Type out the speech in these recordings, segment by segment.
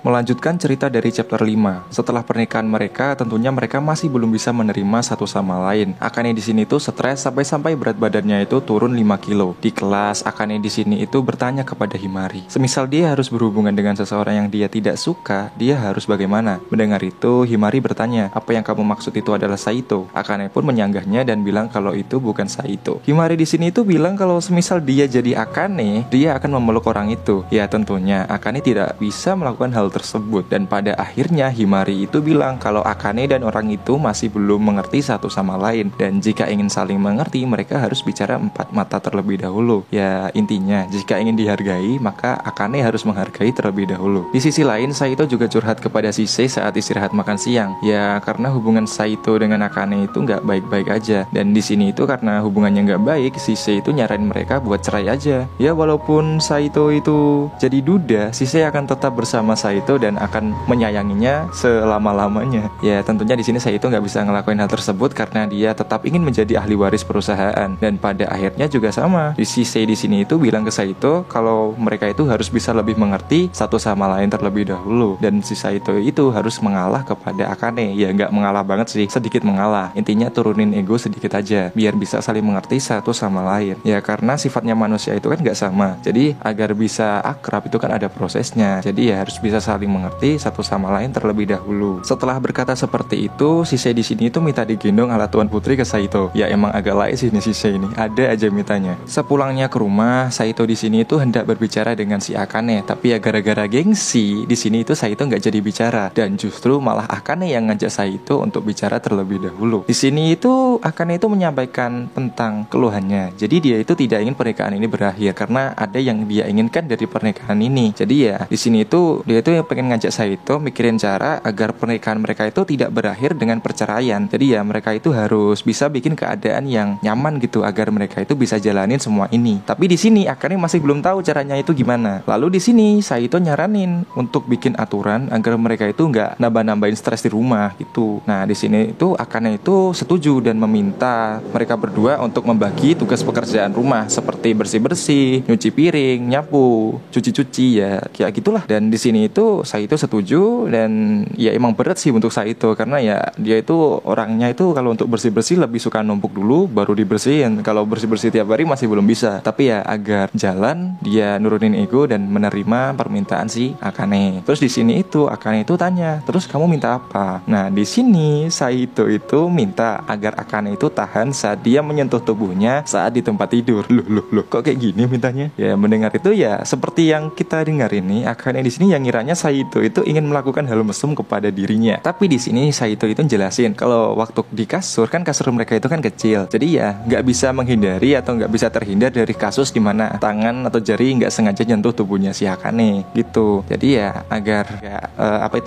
Melanjutkan cerita dari chapter 5. Setelah pernikahan mereka, tentunya mereka masih belum bisa menerima satu sama lain. Akane di sini tuh stres sampai berat badannya itu turun 5 kilo. Di kelas, Akane di sini itu bertanya kepada Himari. Semisal dia harus berhubungan dengan seseorang yang dia tidak suka, dia harus bagaimana? Mendengar itu, Himari bertanya, "Apa yang kamu maksud itu adalah Saito?" Akane pun menyanggahnya dan bilang kalau itu bukan Saito. Himari di sini itu bilang kalau semisal dia jadi Akane, dia akan memeluk orang itu. Ya tentunya Akane tidak bisa melakukan hal tersebut, dan pada akhirnya Himari itu bilang kalau Akane dan orang itu masih belum mengerti satu sama lain, dan jika ingin saling mengerti mereka harus bicara empat mata terlebih dahulu. Ya intinya jika ingin dihargai maka Akane harus menghargai terlebih dahulu. Di sisi lain Saito juga curhat kepada Shisei saat istirahat makan siang. Ya karena hubungan Saito dengan Akane itu nggak baik-baik aja, dan di sini itu karena hubungannya nggak baik, Shisei itu nyaranin mereka buat cerai aja. Ya walaupun Saito itu jadi duda, Shisei akan tetap bersama Saito dan akan menyayanginya selama-lamanya. Ya tentunya di sini Saito nggak bisa ngelakuin hal tersebut karena dia tetap ingin menjadi ahli waris perusahaan, dan pada akhirnya juga sama. Shisei di sini itu bilang ke Saito kalau mereka itu harus bisa lebih mengerti satu sama lain terlebih dahulu, dan si Saito itu harus mengalah kepada Akane. Ya nggak mengalah banget sih, sedikit mengalah. Intinya turunin ego sedikit aja biar bisa saling mengerti satu sama lain. Ya karena sifatnya manusia itu kan nggak sama, jadi agar bisa akrab itu kan ada prosesnya. Jadi ya harus bisa saling mengerti satu sama lain terlebih dahulu. Setelah berkata seperti itu, Shisei di sini itu minta digendong ala Tuan Putri ke Saito. Ya emang agak lain sih nih Shisei ini, ada aja mintanya. Sepulangnya ke rumah, Saito di sini itu hendak berbicara dengan si Akane, tapi ya gara-gara gengsi, di sini itu Saito nggak jadi bicara, dan justru malah Akane yang ngajak Saito untuk bicara terlebih dahulu. Di sini itu Akane itu menyampaikan tentang keluhannya. Jadi dia itu tidak ingin pernikahan ini berakhir karena ada yang dia inginkan dari pernikahan ini. Jadi ya di sini itu dia itu pengen ngajak Saito mikirin cara agar pernikahan mereka itu tidak berakhir dengan perceraian. Jadi ya mereka itu harus bisa bikin keadaan yang nyaman gitu agar mereka itu bisa jalanin semua ini. Tapi di sini Akane masih belum tahu caranya itu gimana. Lalu di sini Saito nyaranin untuk bikin aturan agar mereka itu nggak nambah-nambahin stres di rumah gitu. Nah di sini itu Akane itu setuju dan meminta mereka berdua untuk membagi tugas pekerjaan rumah seperti bersih-bersih, nyuci piring, nyapu, cuci-cuci, ya kayak gitulah. Dan di sini itu Saito setuju, dan ya emang berat sih untuk Saito karena ya dia itu orangnya itu kalau untuk bersih-bersih lebih suka numpuk dulu baru dibersihin. Kalau bersih-bersih tiap hari masih belum bisa. Tapi ya agar jalan dia nurunin ego dan menerima permintaan si Akane. Terus di sini itu Akane itu tanya, "Terus kamu minta apa?" Nah, di sini Saito itu minta agar Akane itu tahan saat dia menyentuh tubuhnya saat di tempat tidur. Loh, kok kayak gini mintanya? Ya mendengar itu ya seperti yang kita dengar ini, Akane di sini yang ngiranya Saito itu ingin melakukan hal mesum kepada dirinya. Tapi di sini Saito itu jelasin kalau waktu di kasur kan kasur mereka itu kan kecil. Jadi ya nggak bisa menghindari atau nggak bisa terhindar dari kasus di mana tangan atau jari nggak sengaja nyentuh tubuhnya si Akane gitu. Jadi ya agar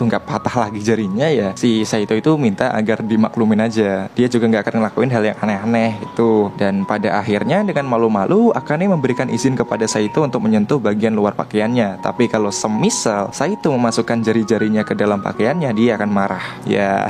nggak patah lagi jarinya, ya si Saito itu minta agar dimaklumin aja. Dia juga nggak akan ngelakuin hal yang aneh-aneh itu. Dan pada akhirnya dengan malu-malu Akane memberikan izin kepada Saito untuk menyentuh bagian luar pakaiannya. Tapi kalau semisal Saito memasukkan jari-jarinya ke dalam pakaiannya, dia akan marah. Ya,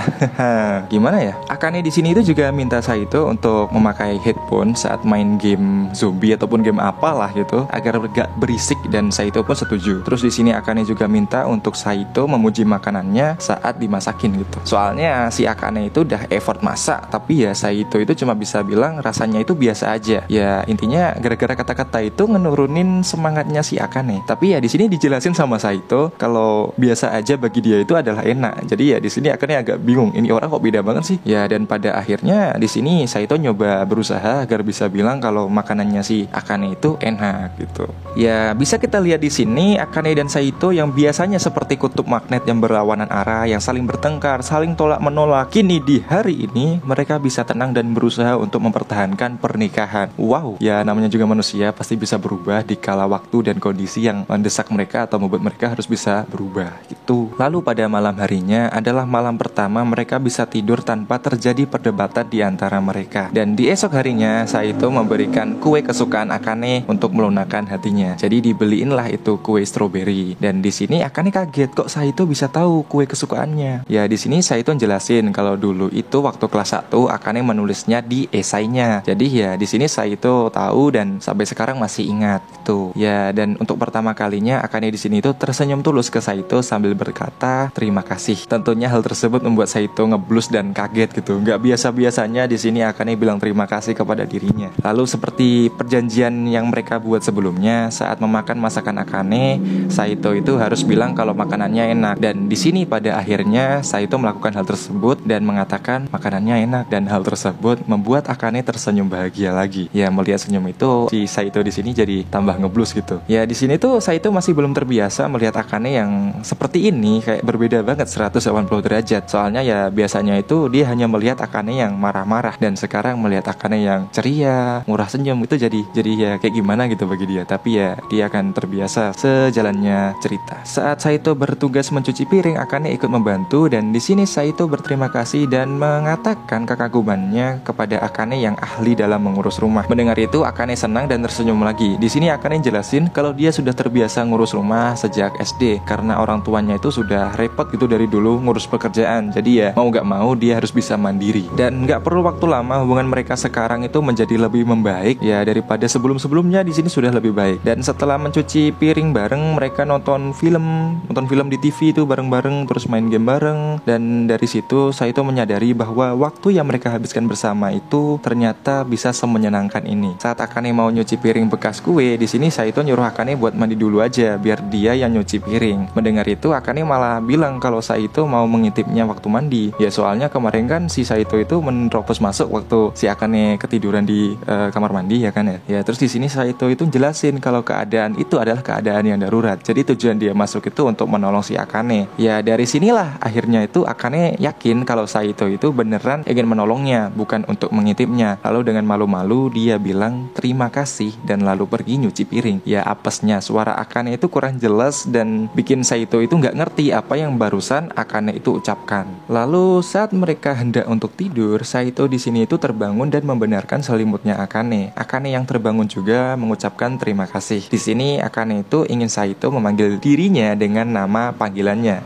gimana ya? Akane di sini itu juga minta Saito untuk memakai headphone saat main game zombie ataupun game apalah gitu, agar gak berisik, dan Saito pun setuju. Terus di sini Akane juga minta untuk Saito memuji makanannya saat dimasakin gitu. Soalnya si Akane itu udah effort masak, tapi ya Saito itu cuma bisa bilang rasanya itu biasa aja. Ya intinya gara-gara kata-kata itu ngenurunin semangatnya si Akane. Tapi ya di sini dijelasin sama Saito kalau biasa aja bagi dia itu adalah enak. Jadi ya di sini Akane agak bingung, ini orang kok beda banget sih. Ya dan pada akhirnya di sini Saito nyoba berusaha agar bisa bilang kalau makanannya si Akane itu enak gitu. Ya bisa kita lihat di sini Akane dan Saito yang biasanya seperti kutub magnet yang berlawanan arah, yang saling bertengkar, saling tolak menolak, kini di hari ini mereka bisa tenang dan berusaha untuk mempertahankan pernikahan. Wow, ya namanya juga manusia pasti bisa berubah di kala waktu dan kondisi yang mendesak mereka atau membuat mereka harus bisa berubah gitu. Lalu pada malam harinya adalah malam pertama mereka bisa tidur tanpa terjadi perdebatan di antara mereka. Dan di esok harinya Saito memberikan kue kesukaan Akane untuk melunakkan hatinya. Jadi dibeliinlah itu kue stroberi. Dan di sini Akane kaget kok Saito bisa tahu kue kesukaannya. Ya di sini Saito jelasin kalau dulu itu waktu kelas 1 Akane menulisnya di esainya. Jadi ya di sini Saito tahu dan sampai sekarang masih ingat itu. Ya dan untuk pertama kalinya Akane di sini itu tersenyum tulus ke Saito sambil berkata terima kasih. Tentunya hal tersebut membuat Saito ngeblus dan kaget gitu. Nggak biasa-biasanya di sini Akane bilang terima kasih kepada dirinya. Lalu seperti perjanjian yang mereka buat sebelumnya, saat memakan masakan Akane, Saito itu harus bilang kalau makanannya enak. Dan di sini pada akhirnya Saito melakukan hal tersebut dan mengatakan makanannya enak, dan hal tersebut membuat Akane tersenyum bahagia lagi. Ya, melihat senyum itu si Saito di sini jadi tambah ngeblus gitu. Ya, di sini tuh Saito masih belum terbiasa melihat Akane yang seperti ini, kayak berbeda banget 180 derajat. Soalnya ya biasanya itu dia hanya melihat Akane yang marah-marah, dan sekarang melihat Akane yang ceria, murah senyum, itu jadi ya kayak gimana gitu bagi dia. Tapi ya dia akan terbiasa sejalannya cerita. Saat Saito bertugas mencuci piring, Akane ikut membantu, dan di sini Saito berterima kasih dan mengatakan kekagumannya kepada Akane yang ahli dalam mengurus rumah. Mendengar itu Akane senang dan tersenyum lagi. Di sini Akane jelasin kalau dia sudah terbiasa ngurus rumah sejak SD karena orang tuanya itu sudah repot gitu dari dulu ngurus pekerjaan. Jadi ya mau gak mau dia harus bisa mandiri. Dan gak perlu waktu lama hubungan mereka sekarang itu menjadi lebih membaik ya daripada sebelum-sebelumnya. Di sini sudah lebih baik. Dan setelah mencuci piring bareng, mereka nonton film di TV itu bareng-bareng, terus main game bareng. Dan dari situ Saito menyadari bahwa waktu yang mereka habiskan bersama itu ternyata bisa semenyenangkan ini. Saat Akane mau nyuci piring bekas kue, di sini Saito nyuruh Akane buat mandi dulu aja biar dia yang nyuci piring. Mendengar itu Akane malah bilang kalau Saito mau mengintipnya waktu mandi. Ya soalnya kemarin kan si Saito itu menerobos masuk waktu si Akane ketiduran di kamar mandi ya kan ya. Ya terus di sini Saito itu jelasin kalau keadaan itu adalah keadaan yang darurat. Jadi tujuan dia masuk itu untuk menolong si Akane. Ya dari sinilah akhirnya itu Akane yakin kalau Saito itu beneran ingin menolongnya, bukan untuk mengintipnya. Lalu dengan malu-malu dia bilang terima kasih dan lalu pergi nyuci piring. Ya apesnya suara Akane itu kurang jelas dan bikin Saito itu nggak ngerti apa yang barusan Akane itu ucapkan. Lalu saat mereka hendak untuk tidur, Saito di sini itu terbangun dan membenarkan selimutnya Akane. Akane yang terbangun juga mengucapkan terima kasih. Di sini Akane itu ingin Saito memanggil dirinya dengan nama panggilannya,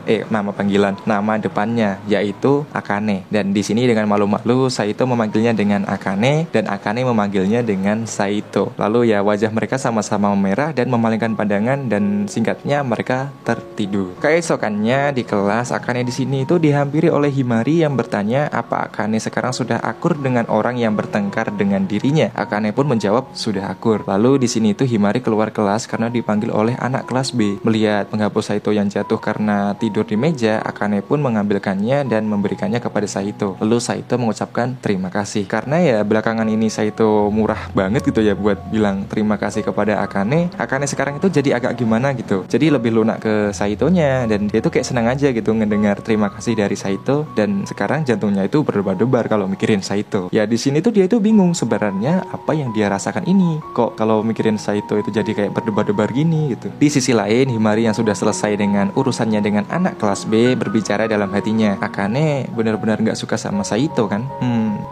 nama depannya yaitu Akane. Dan di sini dengan malu-malu Saito memanggilnya dengan Akane dan Akane memanggilnya dengan Saito. Lalu ya wajah mereka sama-sama memerah dan memalingkan pandangan, dan singkatnya mereka tertidur. Keesokannya di kelas, Akane di sini itu dihampiri oleh Himari yang bertanya apa Akane sekarang sudah akur dengan orang yang bertengkar dengan dirinya. Akane pun menjawab sudah akur. Lalu di sini itu Himari keluar kelas karena dipanggil oleh anak kelas B. Melihat penghapus Saito yang jatuh karena tidur di meja, Akane pun mengambilkannya dan memberikannya kepada Saito. Lalu Saito mengucapkan terima kasih. Karena ya belakangan ini Saito murah banget gitu ya buat bilang terima kasih kepada Akane. Akane sekarang itu jadi agak gimana gitu. Jadi lebih lunak ke Saitonya, dan dia tuh kayak senang aja gitu ngedengar terima kasih dari Saito, dan sekarang jantungnya itu berdebar-debar kalau mikirin Saito. Ya di sini tuh dia itu bingung sebenarnya apa yang dia rasakan ini. Kok kalau mikirin Saito itu jadi kayak berdebar-debar gini gitu. Di sisi lain, Himari yang sudah selesai dengan urusannya dengan anak kelas B berbicara dalam hatinya. Akane benar-benar gak suka sama Saito kan?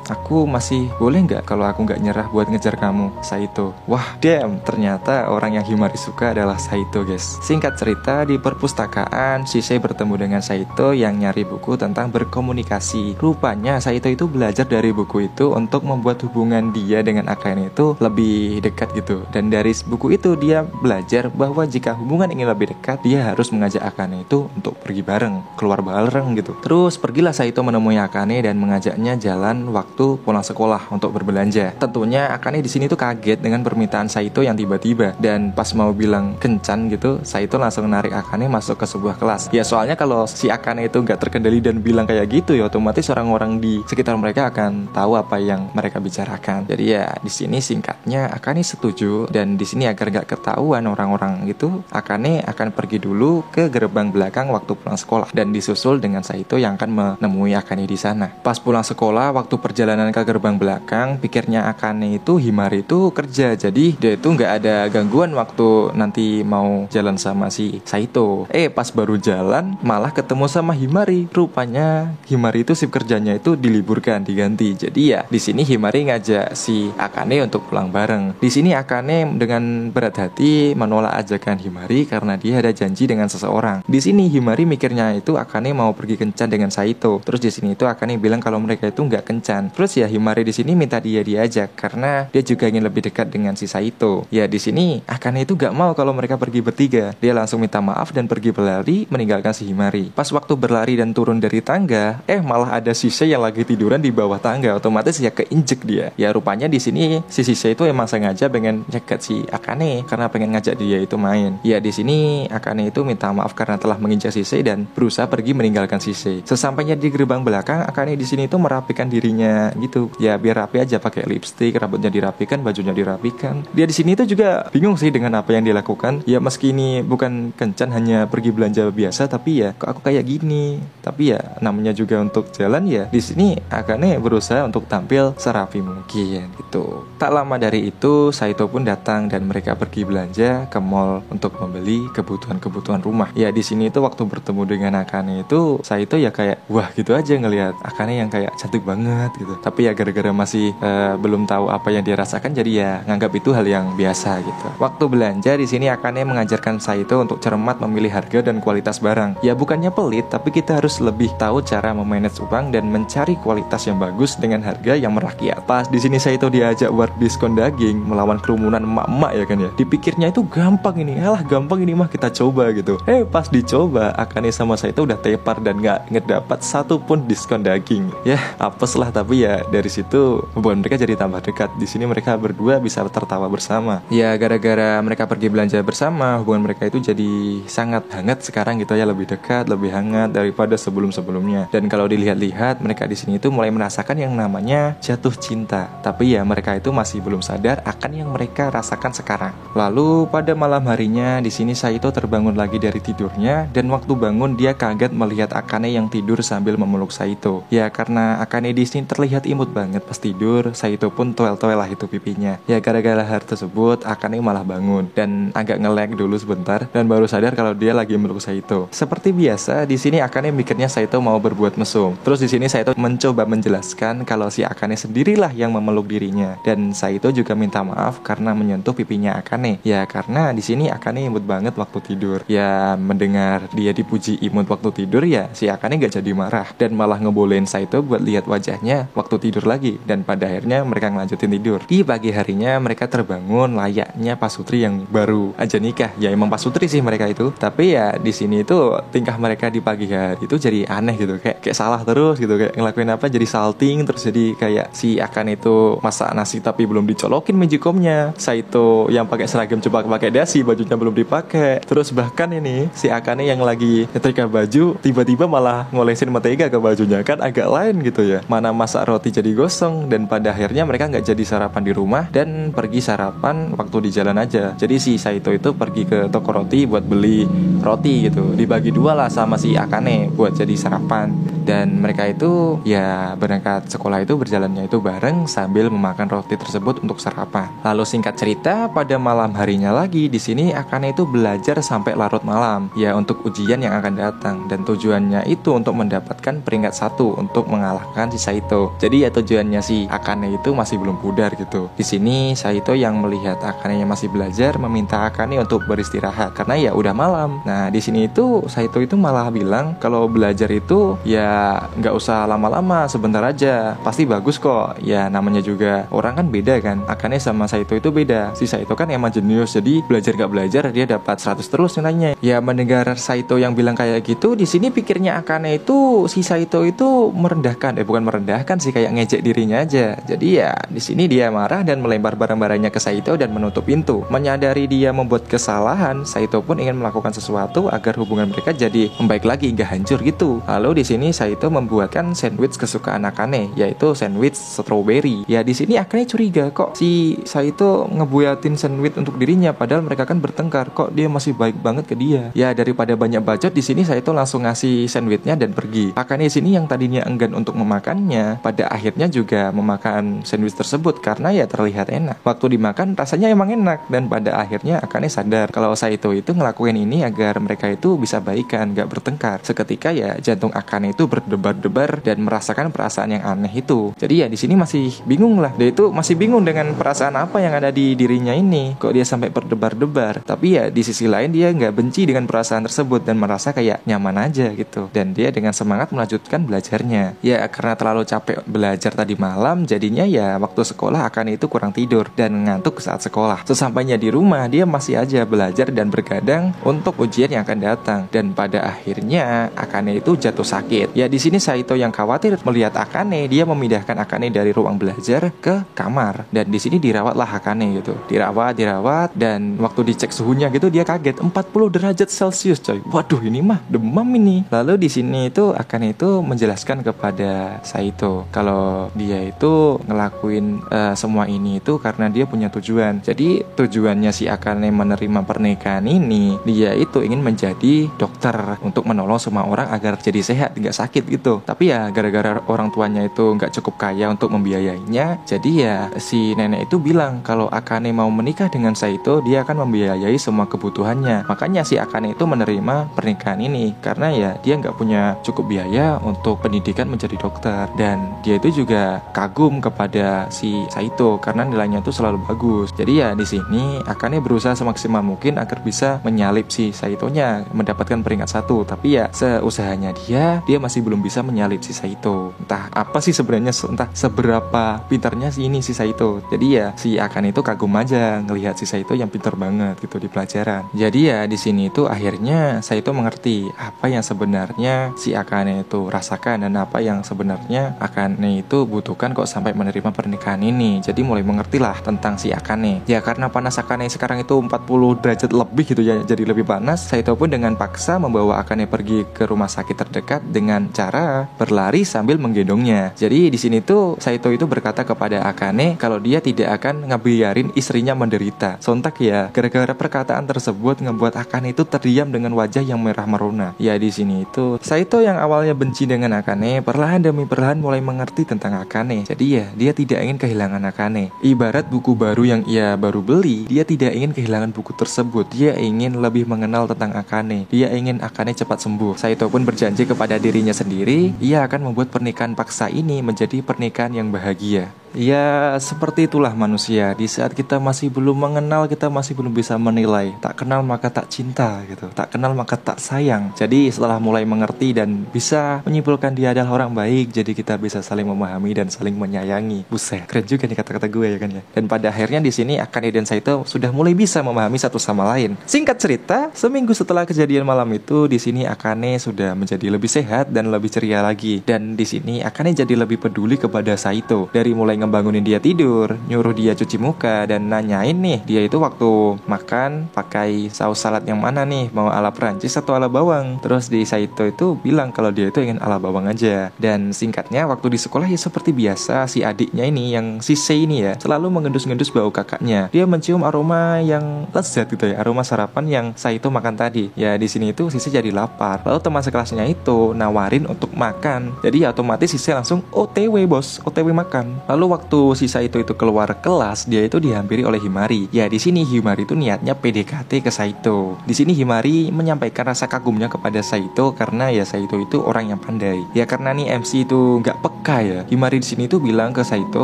Aku masih boleh gak kalau aku gak nyerah buat ngejar kamu, Saito? Wah, damn, ternyata orang yang Himari suka adalah Saito, guys. Singkat cerita, di perpustakaan, Shisei bertemu dengan Saito yang nyari buku tentang berkomunikasi. Rupanya Saito itu belajar dari buku itu untuk membuat hubungan dia dengan Akane itu lebih dekat gitu. Dan dari buku itu dia belajar bahwa jika hubungan ingin lebih dekat, dia harus mengajak Akane itu untuk pergi bareng, keluar bareng gitu. Terus pergilah Saito menemui Akane dan mengajaknya jalan waktu pulang sekolah untuk berbelanja. Tentunya Akane di sini tuh kaget dengan permintaan Saito yang tiba-tiba, dan pas mau bilang kencan gitu, Saito langsung narik Akane masuk ke sebuah kelas. Ya soalnya kalau si Akane itu gak terkendali dan bilang kayak gitu ya otomatis orang-orang di sekitar mereka akan tahu apa yang mereka bicarakan. Jadi ya di sini singkatnya Akane setuju, dan di sini agar gak ketahuan orang-orang gitu, Akane akan pergi dulu ke gerbang belakang waktu pulang sekolah dan disusul dengan Saito yang akan menemui Akane di sana. Pas pulang sekolah, waktu perjalanan ke gerbang belakang, pikirnya Akane itu Himari itu kerja, jadi dia itu nggak ada gangguan waktu nanti mau jalan sama si Saito. Pas baru jalan malah ketemu sama Himari. Rupanya Himari itu shift kerjanya itu diliburkan, diganti. Jadi ya di sini Himari ngajak si Akane untuk pulang bareng. Di sini Akane dengan berat hati menolak ajakan Himari karena dia ada janji dengan seseorang. Di sini Himari mikirnya itu Akane mau pergi kencan dengan Saito. Terus di sini itu Akane bilang kalau mereka itu nggak kencan. Terus ya Himari di sini minta dia diajak karena dia juga ingin lebih dekat dengan si Saito. Ya di sini Akane itu nggak mau kalau mereka pergi bertiga. Dia langsung minta maaf maaf dan pergi berlari meninggalkan si Himari. Pas waktu berlari dan turun dari tangga, malah ada Shisei yang lagi tiduran di bawah tangga. Otomatis ya keinjek dia. Ya rupanya di sini si Shisei itu emang sengaja pengen nyegat si Akane karena pengen ngajak dia itu main. Ya di sini Akane itu minta maaf karena telah menginjak Shisei dan berusaha pergi meninggalkan Shisei. Sesampainya di gerbang belakang, Akane di sini itu merapikan dirinya gitu. Ya biar rapi aja, pakai lipstik, rambutnya dirapikan, bajunya dirapikan. Dia di sini itu juga bingung sih dengan apa yang dilakukan. Ya meski ini bukan kencan, hanya pergi belanja biasa, tapi ya kok aku kayak gini. Tapi ya namanya juga untuk jalan ya. Di sini Akane berusaha untuk tampil serapi mungkin gitu. Tak lama dari itu Saito pun datang dan mereka pergi belanja ke mall untuk membeli kebutuhan rumah. Ya di sini itu waktu bertemu dengan Akane itu Saito ya kayak wah gitu aja ngelihat Akane yang kayak cantik banget gitu. Tapi ya gara-gara masih belum tahu apa yang dia rasakan, jadi ya nganggap itu hal yang biasa gitu. Waktu belanja di sini Akane mengajarkan Saito untuk cermat memilih harga dan kualitas barang. Ya bukannya pelit, tapi kita harus lebih tahu cara memanage uang dan mencari kualitas yang bagus dengan harga yang merakyat. Pas di sini Saito diajak buat diskon daging melawan kerumunan emak-emak ya kan ya. Dipikirnya itu gampang ini, gampang ini mah kita coba gitu. Pas dicoba Akane sama Saito udah tepar dan nggak ngedapat satupun diskon daging. Ya apes lah, tapi ya dari situ hubungan mereka jadi tambah dekat. Di sini mereka berdua bisa tertawa bersama. Ya gara-gara mereka pergi belanja bersama, hubungan mereka itu jadi sangat hangat sekarang gitu ya, lebih dekat, lebih hangat daripada sebelum-sebelumnya. Dan kalau dilihat-lihat mereka di sini itu mulai merasakan yang namanya jatuh cinta. Tapi ya mereka itu masih belum sadar akan yang mereka rasakan sekarang. Lalu pada malam harinya di sini Saito terbangun lagi dari tidurnya dan waktu bangun dia kaget melihat Akane yang tidur sambil memeluk Saito. Ya karena Akane di sini terlihat imut banget pas tidur, Saito pun toel-toel lah itu pipinya. Ya gara-gara hal tersebut Akane malah bangun dan agak nge-lag dulu sebentar dan baru sadar kalau dia lagi meluk Saito. Seperti biasa di sini Akane mikirnya Saito mau berbuat mesum. Terus di sini Saito mencoba menjelaskan kalau si Akane sendirilah yang memeluk dirinya dan Saito juga minta maaf karena menyentuh pipinya Akane. Ya karena di sini Akane imut banget waktu tidur. Ya mendengar dia dipuji imut waktu tidur ya si Akane gak jadi marah dan malah ngebolehin Saito buat lihat wajahnya waktu tidur lagi, dan pada akhirnya mereka ngelanjutin tidur. Di pagi harinya mereka terbangun layaknya pasutri yang baru aja nikah. Ya emang pasutri sih mereka itu, tapi ya di sini itu tingkah mereka di pagi hari itu jadi aneh gitu, kayak salah terus gitu, kayak ngelakuin apa jadi salting terus. Jadi kayak si Akane itu masak nasi tapi belum dicolokin magicomnya, Saito yang pakai seragam coba pakai dasi, bajunya belum dipakai. Terus bahkan ini si Akane yang lagi nyetrika baju tiba-tiba malah ngolesin mentega ke bajunya, kan agak lain gitu ya. Mana masak roti jadi gosong, dan pada akhirnya mereka nggak jadi sarapan di rumah dan pergi sarapan waktu di jalan aja. Jadi si Saito itu pergi ke toko roti buat beli roti gitu, dibagi dua lah sama si Akane buat jadi sarapan. Dan mereka itu ya berangkat sekolah itu berjalannya itu bareng sambil memakan roti tersebut untuk sarapan. Lalu singkat cerita pada malam harinya lagi di sini Akane itu belajar sampai larut malam ya untuk ujian yang akan datang, dan tujuannya itu untuk mendapatkan peringkat 1 untuk mengalahkan si Saito. Jadi ya tujuannya si Akane itu masih belum pudar gitu. Di sini Saito yang melihat Akane yang masih belajar meminta Akane untuk beristirahat karena ya udah malam. Nah di sini itu Saito itu malah bilang kalau belajar itu ya nggak usah lama-lama, sebentar aja, pasti bagus kok. Ya namanya juga orang kan beda kan. Akane sama Saito itu beda. Si Saito kan emang jenius, jadi belajar nggak belajar dia dapat 100 terus nilainya. Ya mendengar Saito yang bilang kayak gitu, di sini pikirnya Akane itu si Saito itu merendahkan, bukan merendahkan sih, kayak ngejek dirinya aja. Jadi ya di sini dia marah dan melempar barang-barangnya ke Saito dan menutup pintu. Menyadari dia membuat kesalahan, Saito pun ingin melakukan sesuatu agar hubungan mereka jadi membaik lagi, nggak hancur gitu. Lalu di sini Saito membuatkan sandwich kesukaan Akane, yaitu sandwich strawberry. Ya di sini Akane curiga kok si Saito ngebuatin sandwich untuk dirinya, padahal mereka kan bertengkar, kok dia masih baik banget ke dia. Ya daripada banyak bacot di sini Saito langsung ngasih sandwichnya dan pergi. Akane di sini yang tadinya enggan untuk memakannya, pada akhirnya juga memakan sandwich tersebut karena ya terlihat enak. Waktu dimakan rasanya emang enak, dan pada akhirnya Akane sadar kalau Saito itu ngelakuin ini agar mereka itu bisa baikan, gak bertengkar. Seketika ya jantung Akane itu berdebar-debar dan merasakan perasaan yang aneh itu. Jadi ya di sini masih bingung lah. Dia itu masih bingung dengan perasaan apa yang ada di dirinya ini. Kok dia sampai berdebar-debar. Tapi ya di sisi lain dia nggak benci dengan perasaan tersebut dan merasa kayak nyaman aja gitu. Dan dia dengan semangat melanjutkan belajarnya. Ya karena terlalu capek belajar tadi malam, jadinya ya waktu sekolah Akane itu kurang tidur dan ngantuk saat sekolah. Sesampainya di rumah, dia masih aja belajar dan bergadang untuk ujian yang akan datang. Dan pada akhirnya Akane itu jatuh sakit. Ya di sini Saito yang khawatir melihat Akane, dia memindahkan Akane dari ruang belajar ke kamar. Dan di sini dirawatlah Akane gitu. Dirawat dan waktu dicek suhunya gitu dia kaget 40 derajat Celcius coy. Waduh ini mah demam ini. Lalu di sini itu Akane itu menjelaskan kepada Saito kalau dia itu ngelakuin semua ini itu karena dia punya tujuan. Jadi tujuannya si Akane menerima pernikahan ini, dia itu ingin menjadi dokter untuk menolong semua orang agar jadi sehat, nggak sakit gitu. Tapi ya gara-gara orang tuanya itu nggak cukup kaya untuk membiayainya, jadi ya si nenek itu bilang kalau Akane mau menikah dengan Saito, dia akan membiayai semua kebutuhannya. Makanya si Akane itu menerima pernikahan ini karena ya dia nggak punya cukup biaya untuk pendidikan menjadi dokter. Dan dia itu juga kagum kepada si Saito karena nilainya itu selalu bagus. Jadi ya di sini Akane berusaha semaksimal mungkin agar bisa menyalip si Saitonya mendapatkan peringkat 1. Tapi ya seusahanya dia masih belum bisa menyalip si Saito. Entah apa sih sebenarnya, entah seberapa pintarnya si Saito. Jadi ya si Akane itu kagum aja ngelihat si Saito yang pintar banget gitu di pelajaran. Jadi ya di sini itu akhirnya Saito mengerti apa yang sebenarnya si Akane itu rasakan dan apa yang sebenarnya Akane itu butuhkan kok sampai menerima pernikahan ini. Jadi mulai mengertilah tentang si Akane. Ya karena panas Akane sekarang itu 40 derajat lebih gitu ya, jadi lebih panas. Saito pun dengan paksa membawa Akane pergi ke rumah sakit terdekat dengan cara berlari sambil menggendongnya. Jadi di sini tuh Saito itu berkata kepada Akane kalau dia tidak akan ngebiarin istrinya menderita. Sontak ya, gara-gara perkataan tersebut ngebuat Akane itu terdiam dengan wajah yang merah merona. Ya di sini itu Saito yang awalnya benci dengan Akane perlahan demi perlahan mulai mengerti tentang Akane. Jadi ya dia tidak ingin kehilangan Akane. Ibarat buku baru yang ia baru beli, dia tidak ingin kehilangan buku tersebut. Dia ingin lebih mengenal tentang Akane. Dia ingin Akane cepat sembuh. Saito pun berjanji kepada dirinya sendiri, ia akan membuat pernikahan paksa ini menjadi pernikahan yang bahagia. Ya seperti itulah manusia. Di saat kita masih belum mengenal, kita masih belum bisa menilai. Tak kenal maka tak cinta gitu. Tak kenal maka tak sayang. Jadi setelah mulai mengerti dan bisa menyimpulkan dia adalah orang baik, jadi kita bisa saling memahami dan saling menyayangi. Buset, keren juga nih kata-kata gue ya kan ya. Dan pada akhirnya di sini Akane dan Saito sudah mulai bisa memahami satu sama lain. Singkat cerita, seminggu setelah kejadian malam itu, di sini Akane sudah menjadi lebih sehat dan lebih ceria lagi. Dan di sini Akane jadi lebih peduli kepada Saito. Dari mulai ngebangunin dia tidur, nyuruh dia cuci muka, dan nanyain nih dia itu waktu makan pakai saus salad yang mana nih, mau ala Prancis atau ala bawang. Terus di Saito itu bilang kalau dia itu ingin ala bawang aja. Dan singkatnya waktu di sekolah ya seperti biasa, si adiknya ini yang si Sei ini ya selalu mengendus-ngendus bau kakaknya. Dia mencium aroma yang lezat gitu ya, aroma sarapan yang Saito makan tadi. Ya di sini itu Sisi jadi lapar. Lalu teman sekelasnya itu nawarin untuk makan. Jadi ya otomatis Sisi langsung OTW bos, OTW makan. Lalu waktu si Saito itu keluar kelas, dia itu dihampiri oleh Himari. Ya di sini Himari itu niatnya PDKT ke Saito. Di sini Himari menyampaikan rasa kagumnya kepada Saito karena ya Saito itu orang yang pandai. Ya karena nih MC itu nggak peka ya. Himari di sini itu bilang ke Saito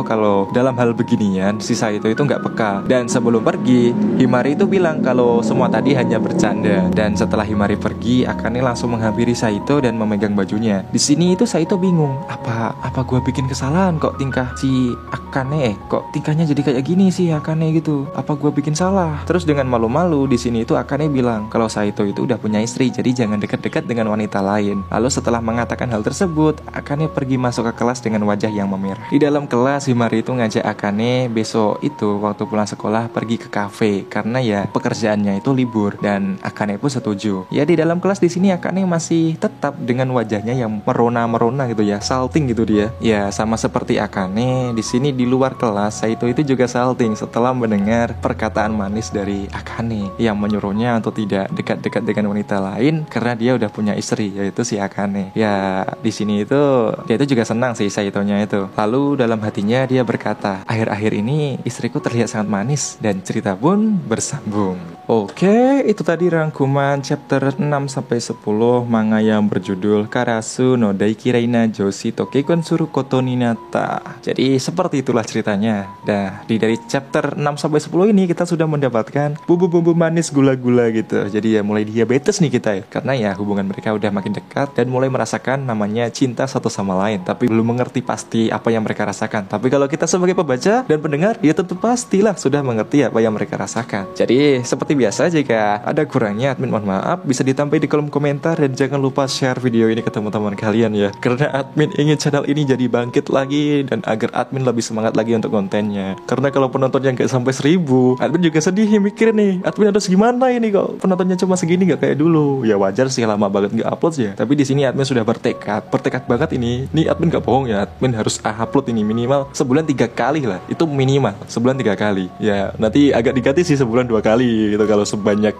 kalau dalam hal beginian si Saito itu nggak peka. Dan sebelum pergi, Himari itu bilang kalau semua tadi hanya bercanda. Dan setelah Himari pergi, Akane langsung menghampiri Saito dan memegang bajunya. Di sini itu Saito bingung. Apa gue bikin kesalahan kok tingkah si Akane kok tingkahnya jadi kayak gini sih Akane gitu. Apa gue bikin salah? Terus dengan malu-malu di sini itu Akane bilang kalau Saito itu udah punya istri, jadi jangan dekat-dekat dengan wanita lain. Lalu setelah mengatakan hal tersebut, Akane pergi masuk ke kelas dengan wajah yang memerah. Di dalam kelas Himari itu ngajak Akane besok itu waktu pulang sekolah pergi ke kafe karena ya pekerjaannya itu libur dan Akane pun setuju. Ya di dalam kelas di sini Akane masih tetap dengan wajahnya yang merona-merona gitu ya, salting gitu dia. Ya sama seperti Akane di sini di luar kelas, Saito itu juga salting setelah mendengar perkataan manis dari Akane yang menyuruhnya untuk tidak dekat-dekat dengan wanita lain karena dia udah punya istri, yaitu si Akane. Ya di sini itu dia itu juga senang sih Saitonya itu. Lalu dalam hatinya dia berkata, akhir-akhir ini istriku terlihat sangat manis, dan cerita pun bersambung. Oke, itu tadi rangkuman chapter 6-10 manga yang berjudul Kara Wasu no Daikiraina Joshi Tokekon Suru Koto Ninata. Jadi seperti itulah ceritanya. Nah, dari chapter 6 sampai 10 ini kita sudah mendapatkan bumbu-bumbu manis gula-gula gitu. Jadi ya mulai diabetes nih kita ya. Karena ya hubungan mereka udah makin dekat dan mulai merasakan namanya cinta satu sama lain. Tapi belum mengerti pasti apa yang mereka rasakan. Tapi kalau kita sebagai pembaca dan pendengar, ya tentu pastilah sudah mengerti apa yang mereka rasakan. Jadi seperti biasa, jika ada kurangnya admin mohon maaf, bisa ditambahi di kolom komentar. Dan jangan lupa share video ini ke teman-teman kalian ya, karena admin ingin channel ini jadi bangkit lagi dan agar admin lebih semangat lagi untuk kontennya. Karena kalau penontonnya nggak sampai 1000, admin juga sedih mikir nih, admin harus gimana ini kok penontonnya cuma segini, nggak kayak dulu. Ya wajar sih, lama banget nggak upload ya. Tapi di sini admin sudah bertekad banget ini. Nih admin nggak bohong ya, admin harus upload ini minimal sebulan 3 kali lah. Itu minimal sebulan 3 kali. Ya nanti agak diganti sih sebulan 2 kali gitu kalau sebanyak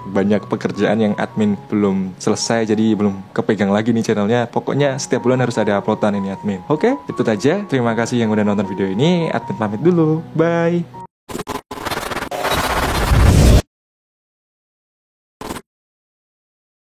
pekerjaan yang admin belum selesai, jadi belum kepegang lagi nih channelnya. Pokoknya setiap bulan harus ada uploadan ini admin. Oke, itu saja. Terima kasih yang udah nonton video ini. Admin pamit dulu. Bye.